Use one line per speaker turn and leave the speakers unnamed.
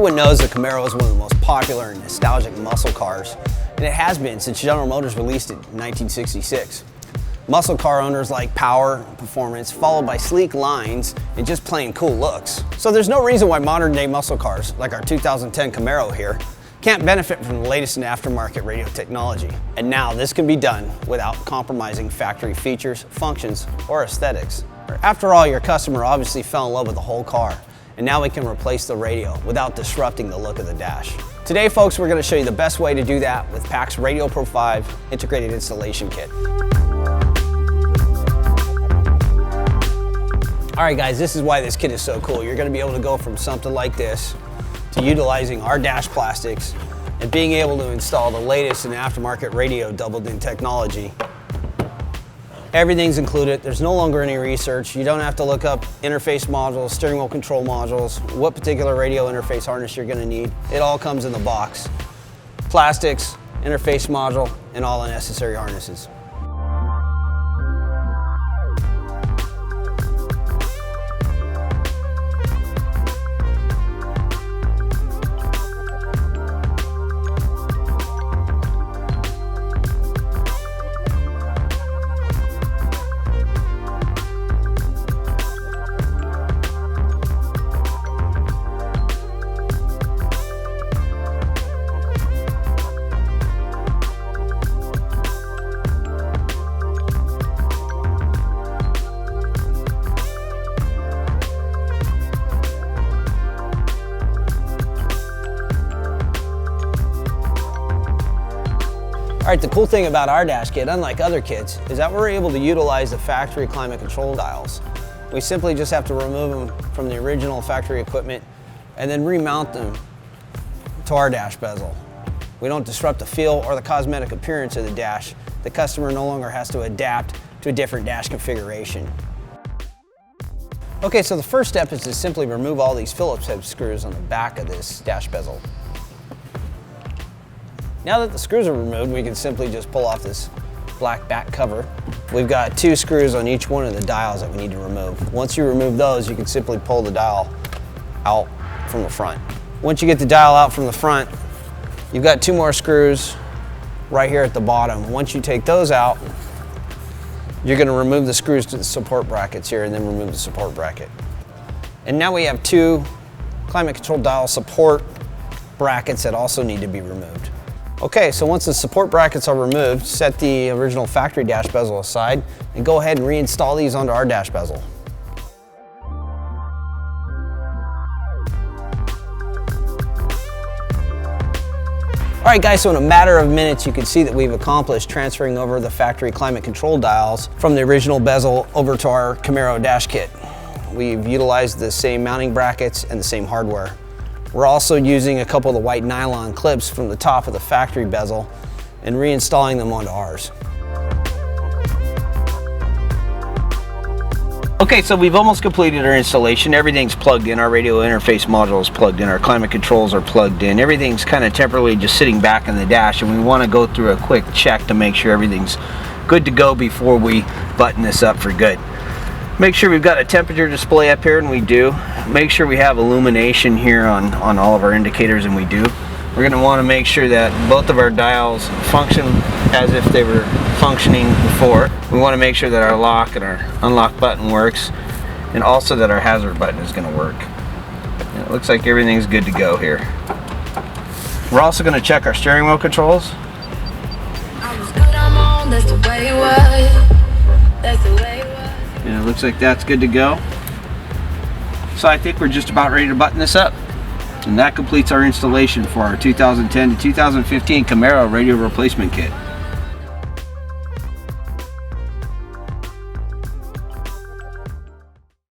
Everyone knows the Camaro is one of the most popular and nostalgic muscle cars, and it has been since General Motors released it in 1966. Muscle car owners like power and performance, followed by sleek lines and just plain cool looks. So there's no reason why modern day muscle cars, like our 2010 Camaro here, can't benefit from the latest in aftermarket radio technology. And now this can be done without compromising factory features, functions, or aesthetics. After all, your customer obviously fell in love with the whole car, and now we can replace the radio without disrupting the look of the dash. Today, folks, we're going to show you the best way to do that with PAC's RadioPRO5 integrated installation kit. All right, guys, this is why this kit is so cool. You're going to be able to go from something like this to utilizing our dash plastics and being able to install the latest in aftermarket radio doubled-in technology. Everything's included. There's no longer any research. You don't have to look up interface modules, steering wheel control modules, what particular radio interface harness you're going to need. It all comes in the box. Plastics, interface module, and all the necessary harnesses. All right, the cool thing about our dash kit, unlike other kits, is that we're able to utilize the factory climate control dials. We simply just have to remove them from the original factory equipment and then remount them to our dash bezel. We don't disrupt the feel or the cosmetic appearance of the dash. The customer no longer has to adapt to a different dash configuration. Okay, so the first step is to simply remove all these Phillips head screws on the back of this dash bezel. Now that the screws are removed, we can simply just pull off this black back cover. We've got 2 screws on each one of the dials that we need to remove. Once you remove those, you can simply pull the dial out from the front. Once you get the dial out from the front, you've got 2 more screws right here at the bottom. Once you take those out, you're going to remove the screws to the support brackets here and then remove the support bracket. And now we have 2 climate control dial support brackets that also need to be removed. Okay, so once the support brackets are removed, set the original factory dash bezel aside and go ahead and reinstall these onto our dash bezel. All right, guys, so in a matter of minutes, you can see that we've accomplished transferring over the factory climate control dials from the original bezel over to our Camaro dash kit. We've utilized the same mounting brackets and the same hardware. We're also using a couple of the white nylon clips from the top of the factory bezel and reinstalling them onto ours. Okay, so we've almost completed our installation. Everything's plugged in. Our radio interface module is plugged in. Our climate controls are plugged in. Everything's kind of temporarily just sitting back in the dash, and we want to go through a quick check to make sure everything's good to go before we button this up for good. Make sure we've got a temperature display up here, and we do. Make sure we have illumination here on all of our indicators, and we do. We're going to want to make sure that both of our dials function as if they were functioning before. We want to make sure that our lock and our unlock button works, and also that our hazard button is going to work. And it looks like everything's good to go here. We're also going to check our steering wheel controls. And it looks like that's good to go. So I think we're just about ready to button this up. And that completes our installation for our 2010 to 2015 Camaro radio replacement kit.